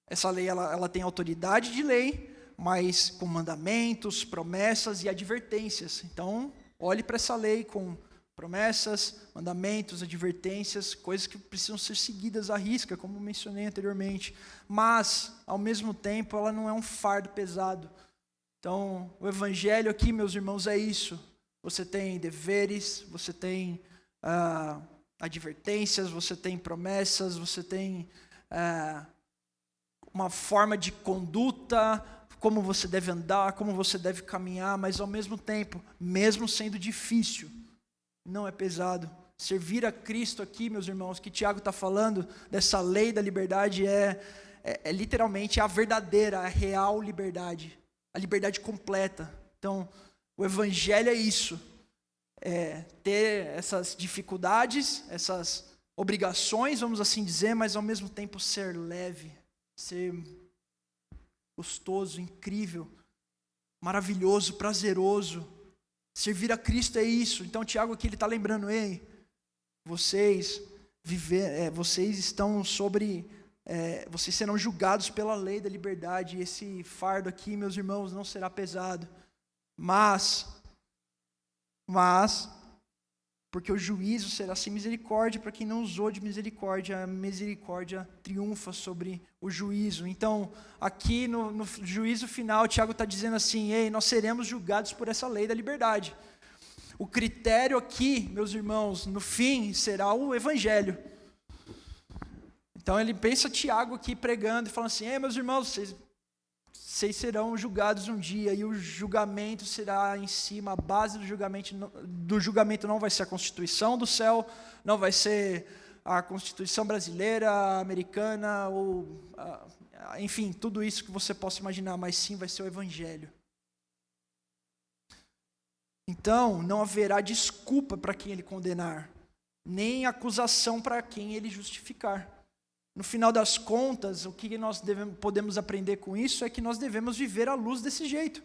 essa lei ela tem autoridade de lei, mas com mandamentos, promessas e advertências. Então, olhe para essa lei com promessas, mandamentos, advertências, coisas que precisam ser seguidas à risca, como mencionei anteriormente. Mas, ao mesmo tempo, ela não é um fardo pesado. Então, o evangelho aqui, meus irmãos, é isso. Você tem deveres, você tem advertências, você tem promessas, você tem uma forma de conduta, como você deve andar, como você deve caminhar, mas ao mesmo tempo, mesmo sendo difícil, não é pesado. Servir a Cristo aqui, meus irmãos, que Tiago está falando, dessa lei da liberdade, é literalmente a verdadeira, a real liberdade, a liberdade completa. Então, o evangelho é isso, ter essas dificuldades, essas obrigações, vamos assim dizer, mas ao mesmo tempo ser leve, ser gostoso, incrível, maravilhoso, prazeroso. Servir a Cristo é isso. Então Tiago aqui ele está lembrando, vocês estão vocês serão julgados pela lei da liberdade. Esse fardo aqui, meus irmãos, não será pesado. Mas, porque o juízo será sem misericórdia para quem não usou de misericórdia, a misericórdia triunfa sobre o juízo. Então, aqui no juízo final, Tiago está dizendo assim, nós seremos julgados por essa lei da liberdade. O critério aqui, meus irmãos, no fim, será o evangelho. Então, ele pensa Tiago aqui pregando e falando assim, meus irmãos, vocês serão julgados um dia, e o julgamento será em cima, a base do julgamento não vai ser a Constituição do céu, não vai ser a Constituição brasileira, americana, ou enfim, tudo isso que você possa imaginar, mas sim vai ser o Evangelho. Então, não haverá desculpa para quem ele condenar. nem acusação para quem ele justificar. No final das contas, o que nós podemos aprender com isso é que nós devemos viver à luz desse jeito.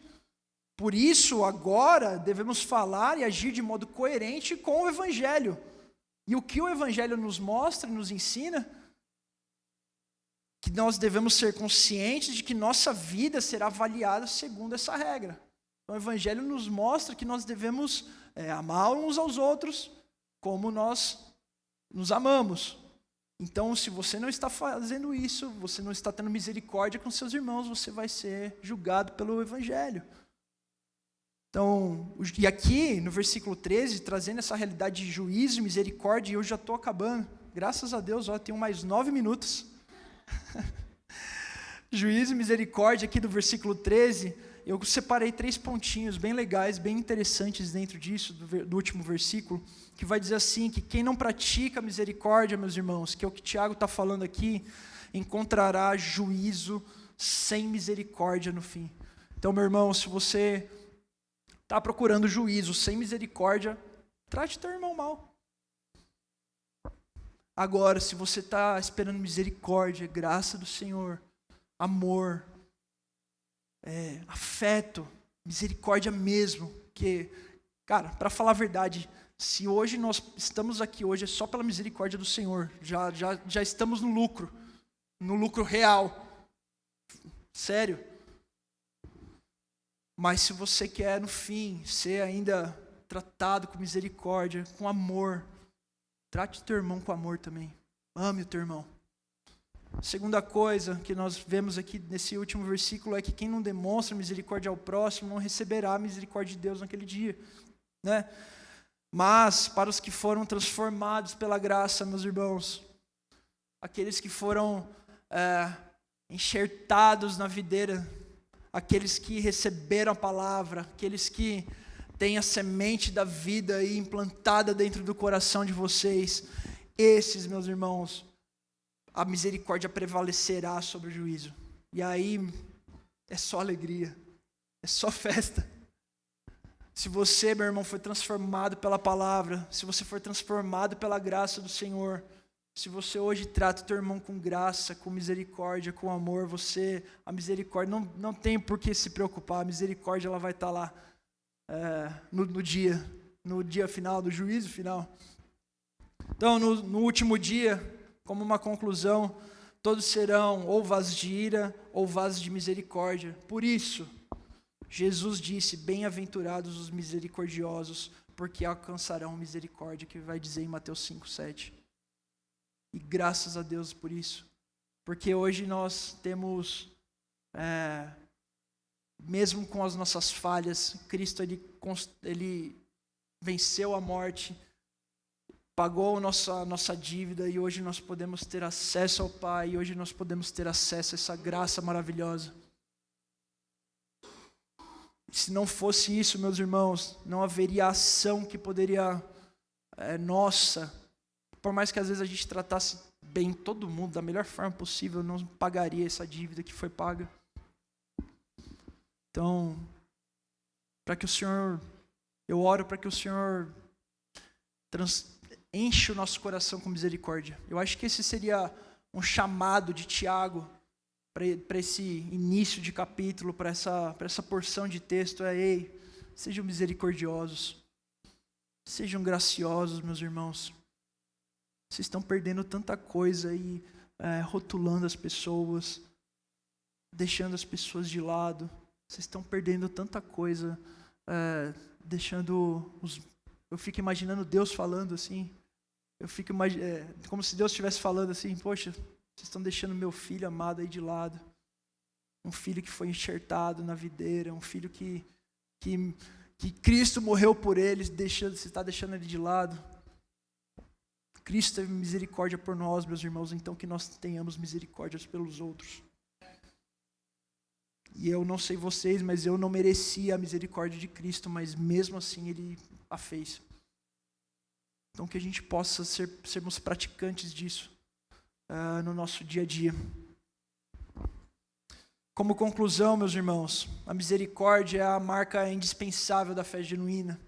Por isso, agora, devemos falar e agir de modo coerente com o Evangelho. E o que o Evangelho nos mostra e nos ensina? Que nós devemos ser conscientes de que nossa vida será avaliada segundo essa regra. Então, o Evangelho nos mostra que nós devemos amar uns aos outros como nós nos amamos. Então, se você não está fazendo isso, você não está tendo misericórdia com seus irmãos, você vai ser julgado pelo Evangelho. Então, e aqui no versículo 13, trazendo essa realidade de juízo e misericórdia, e eu já estou acabando. Graças a Deus, eu tenho mais 9 minutos. Juízo e misericórdia aqui do versículo 13, eu separei 3 pontinhos bem legais, bem interessantes dentro disso, do último versículo, que vai dizer assim, que quem não pratica misericórdia, meus irmãos, que é o que Tiago está falando aqui, encontrará juízo sem misericórdia no fim. Então, meu irmão, se você está procurando juízo sem misericórdia, trate teu irmão mal. Agora, se você está esperando misericórdia, graça do Senhor, amor, afeto, misericórdia mesmo, que, cara, para falar a verdade, se hoje nós estamos aqui hoje é só pela misericórdia do Senhor, já estamos no lucro real, sério. Mas se você quer, no fim, ser ainda tratado com misericórdia, com amor, trate o teu irmão com amor também. Ame o teu irmão. Segunda coisa que nós vemos aqui nesse último versículo é que quem não demonstra misericórdia ao próximo não receberá a misericórdia de Deus naquele dia, né? Mas para os que foram transformados pela graça, meus irmãos, aqueles que foram enxertados na videira, aqueles que receberam a palavra, aqueles que têm a semente da vida aí implantada dentro do coração de vocês, esses, meus irmãos, a misericórdia prevalecerá sobre o juízo. E aí é só alegria, é só festa. Se você, meu irmão, foi transformado pela palavra, se você for transformado pela graça do Senhor, se você hoje trata o teu irmão com graça, com misericórdia, com amor, a misericórdia, não tem por que se preocupar, a misericórdia ela vai estar lá no dia final, do juízo final. Então, no último dia, como uma conclusão, todos serão ou vasos de ira ou vasos de misericórdia. Por isso, Jesus disse, bem-aventurados os misericordiosos, porque alcançarão misericórdia, que vai dizer em Mateus 5:7. E graças a Deus por isso, porque hoje nós temos, mesmo com as nossas falhas, Cristo ele venceu a morte, pagou a nossa dívida, e hoje nós podemos ter acesso ao Pai, e hoje nós podemos ter acesso a essa graça maravilhosa. Se não fosse isso, meus irmãos, não haveria ação que poderia, nossa, por mais que às vezes a gente tratasse bem todo mundo, da melhor forma possível, não pagaria essa dívida que foi paga. Então, eu oro para que o Senhor enche o nosso coração com misericórdia. Eu acho que esse seria um chamado de Tiago para esse início de capítulo, para essa porção de texto. Ei, sejam misericordiosos, sejam graciosos, meus irmãos. Vocês estão perdendo tanta coisa aí, rotulando as pessoas, deixando as pessoas de lado. Vocês estão perdendo tanta coisa, Eu fico imaginando Deus falando assim. Como se Deus estivesse falando assim, poxa, vocês estão deixando meu filho amado aí de lado. Um filho que foi enxertado na videira, um filho que Cristo morreu por eles, você está deixando ele de lado. Cristo teve misericórdia por nós, meus irmãos, então que nós tenhamos misericórdia pelos outros. E eu não sei vocês, mas eu não merecia a misericórdia de Cristo, mas mesmo assim Ele a fez. Então que a gente possa sermos praticantes disso no nosso dia a dia. Como conclusão, meus irmãos, a misericórdia é a marca indispensável da fé genuína.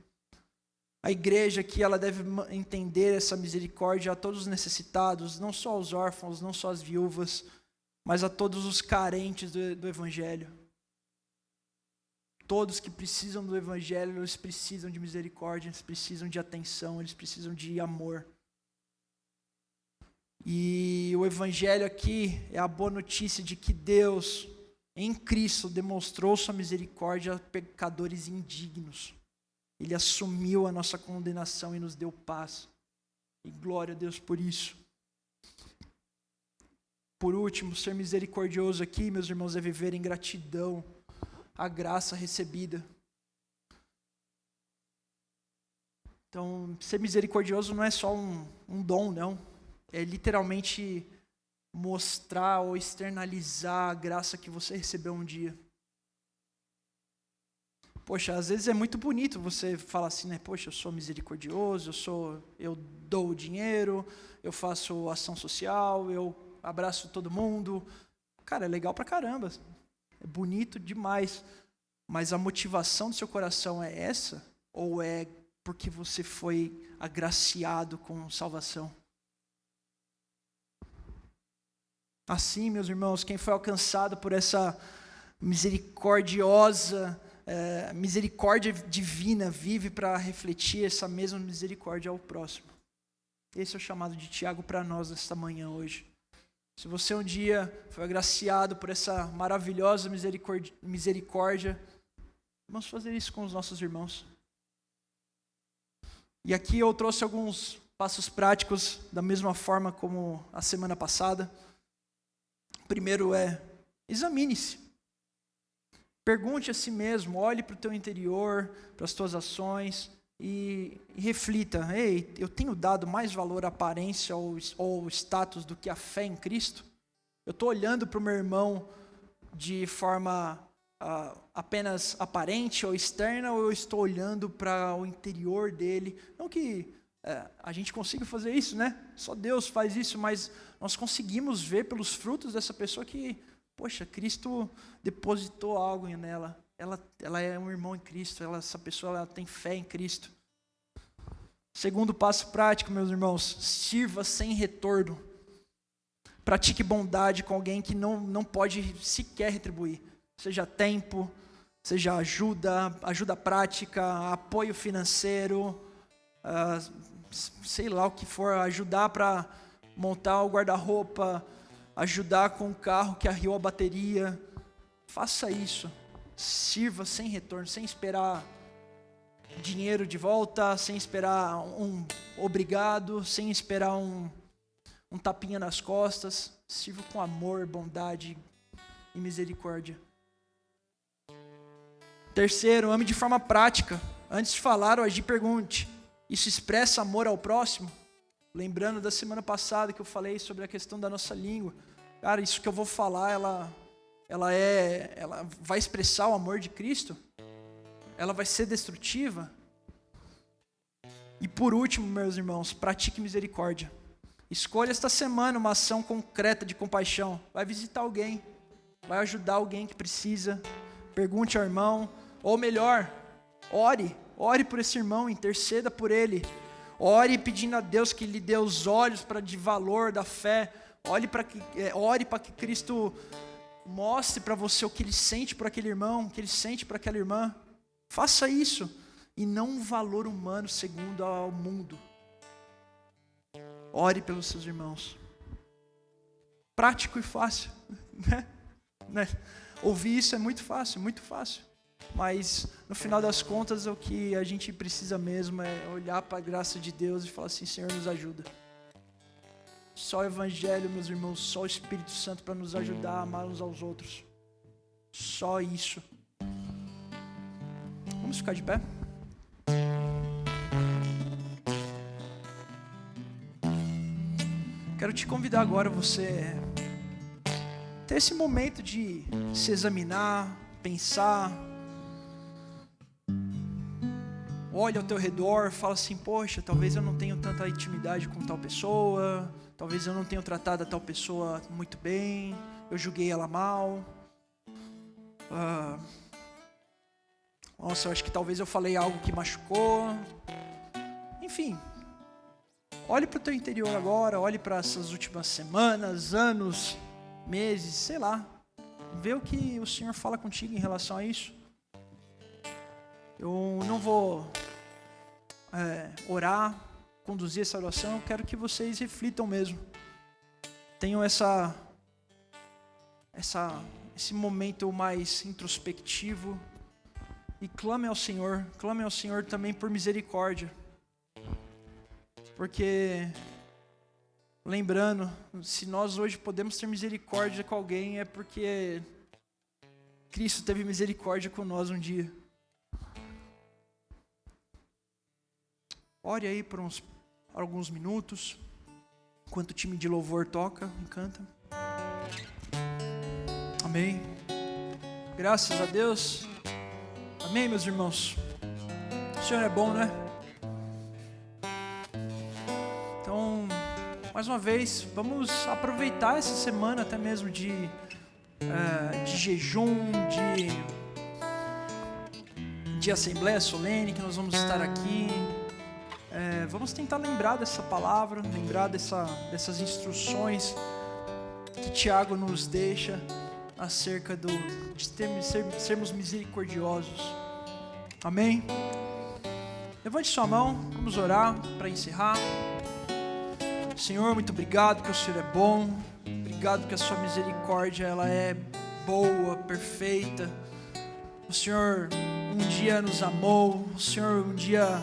A igreja aqui, ela deve entender essa misericórdia a todos os necessitados, não só aos órfãos, não só às viúvas, mas a todos os carentes do Evangelho. Todos que precisam do Evangelho, eles precisam de misericórdia, eles precisam de atenção, eles precisam de amor. E o Evangelho aqui é a boa notícia de que Deus, em Cristo, demonstrou sua misericórdia a pecadores indignos. Ele assumiu a nossa condenação e nos deu paz. E glória a Deus por isso. Por último, ser misericordioso aqui, meus irmãos, é viver em gratidão à graça recebida. Então, ser misericordioso não é só um dom, não. É literalmente mostrar ou externalizar a graça que você recebeu um dia. Poxa, às vezes é muito bonito você falar assim, né? Poxa, eu sou misericordioso, eu dou dinheiro, eu faço ação social, eu abraço todo mundo. Cara, é legal pra caramba. É bonito demais. Mas a motivação do seu coração é essa? Ou é porque você foi agraciado com salvação? Assim, meus irmãos, quem foi alcançado por essa misericórdia divina, vive para refletir essa mesma misericórdia ao próximo. Esse é o chamado de Tiago para nós nesta manhã hoje. Se você um dia foi agraciado por essa maravilhosa misericórdia, vamos fazer isso com os nossos irmãos. E aqui eu trouxe alguns passos práticos, da mesma forma como a semana passada. O primeiro é, examine-se. Pergunte a si mesmo, olhe para o teu interior, para as tuas ações e reflita. Ei, eu tenho dado mais valor à aparência ou status do que à fé em Cristo? Eu estou olhando para o meu irmão de forma apenas aparente ou externa, ou eu estou olhando para o interior dele? Não que a gente consiga fazer isso, né? Só Deus faz isso, mas nós conseguimos ver pelos frutos dessa pessoa que, poxa, Cristo depositou algo nela. Ela é um irmão em Cristo. Essa pessoa ela tem fé em Cristo. Segundo passo prático, meus irmãos, sirva sem retorno. Pratique bondade com alguém que não pode sequer retribuir. Seja tempo, seja ajuda prática, apoio financeiro, sei lá o que for, ajudar para montar o guarda-roupa, ajudar com o carro que arriou a bateria. Faça isso. Sirva sem retorno, sem esperar dinheiro de volta, sem esperar um obrigado, sem esperar um tapinha nas costas. Sirva com amor, bondade e misericórdia. Terceiro, ame de forma prática. Antes de falar ou agir, pergunte. Isso expressa amor ao próximo? Lembrando da semana passada que eu falei sobre a questão da nossa língua. Cara, isso que eu vou falar, ela vai expressar o amor de Cristo? Ela vai ser destrutiva? E por último, meus irmãos, pratique misericórdia. Escolha esta semana uma ação concreta de compaixão. Vai visitar alguém, vai ajudar alguém que precisa. Pergunte ao irmão, ou melhor, ore por esse irmão, interceda por ele. Ore pedindo a Deus que lhe dê os olhos de valor da fé. Ore para que Cristo mostre para você o que ele sente por aquele irmão, o que ele sente por aquela irmã. Faça isso, e não um valor humano segundo ao mundo. Ore pelos seus irmãos. Prático e fácil, né? Ouvir isso é muito fácil, muito fácil. Mas no final das contas, o que a gente precisa mesmo é olhar para a graça de Deus e falar assim: Senhor, nos ajuda. Só o Evangelho, meus irmãos, só o Espírito Santo para nos ajudar a amar uns aos outros. Só isso. Vamos ficar de pé? Quero te convidar agora você ter esse momento de se examinar, pensar. Olha ao teu redor, fala assim: poxa, talvez eu não tenha tanta intimidade com tal pessoa, talvez eu não tenha tratado a tal pessoa muito bem, eu julguei ela mal. Nossa, eu acho que talvez eu falei algo que machucou. enfim, olhe para o teu interior agora, olhe para essas últimas semanas, anos, meses, sei lá. Vê o que o Senhor fala contigo em relação a isso. Eu não vou orar, conduzir essa oração, eu quero que vocês reflitam mesmo. Tenham esse momento mais introspectivo e clame ao Senhor também por misericórdia. Porque, lembrando, se nós hoje podemos ter misericórdia com alguém, é porque Cristo teve misericórdia com nós um dia. Ore aí por alguns minutos, enquanto o time de louvor toca e canta. Amém. Graças a Deus. Amém, meus irmãos. O Senhor é bom, né? Então, mais uma vez, vamos aproveitar essa semana até mesmo de jejum, de assembleia solene, que nós vamos estar aqui. Vamos tentar lembrar dessa palavra, lembrar dessas instruções que Tiago nos deixa acerca de sermos misericordiosos. Amém? Levante sua mão, vamos orar para encerrar. Senhor, muito obrigado porque o Senhor é bom. Obrigado porque a sua misericórdia ela é boa, perfeita. O Senhor um dia nos amou, o Senhor um dia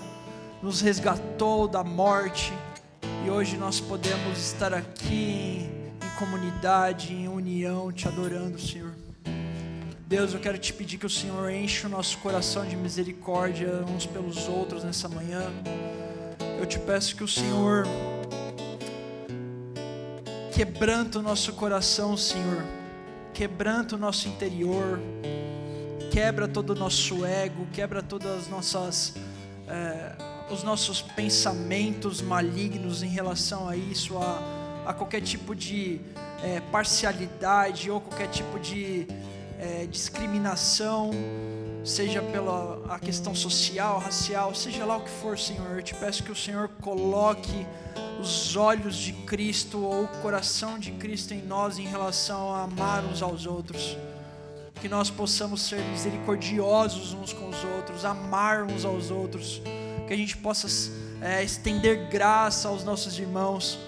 nos resgatou da morte e hoje nós podemos estar aqui em comunidade, em união, te adorando, Senhor. Deus, eu quero te pedir que o Senhor enche o nosso coração de misericórdia uns pelos outros nessa manhã. Eu te peço que o Senhor quebranta o nosso coração, Senhor, quebranta o nosso interior, quebra todo o nosso ego, quebra todas as nossas os nossos pensamentos malignos em relação a isso, a qualquer tipo de parcialidade ou qualquer tipo de discriminação, seja pela a questão social, racial, seja lá o que for, Senhor. Eu te peço que o Senhor coloque os olhos de Cristo ou o coração de Cristo em nós em relação a amar uns aos outros, que nós possamos ser misericordiosos uns com os outros, amar uns aos outros, que a gente possa estender graça aos nossos irmãos.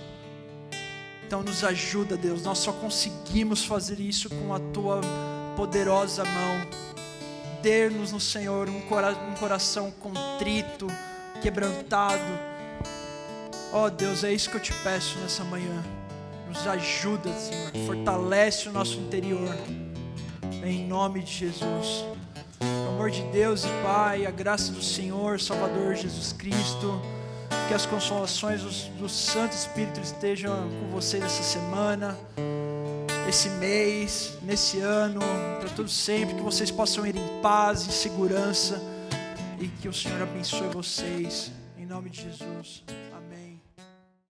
Então nos ajuda, Deus, nós só conseguimos fazer isso com a Tua poderosa mão. Dê-nos no Senhor um coração contrito, quebrantado. Ó Deus, é isso que eu te peço nessa manhã. Nos ajuda, Senhor, fortalece o nosso interior, em nome de Jesus. O amor de Deus e Pai, a graça do Senhor, Salvador Jesus Cristo, que as consolações do Santo Espírito estejam com vocês essa semana, esse mês, nesse ano, para todo sempre, que vocês possam ir em paz, em segurança, e que o Senhor abençoe vocês, em nome de Jesus.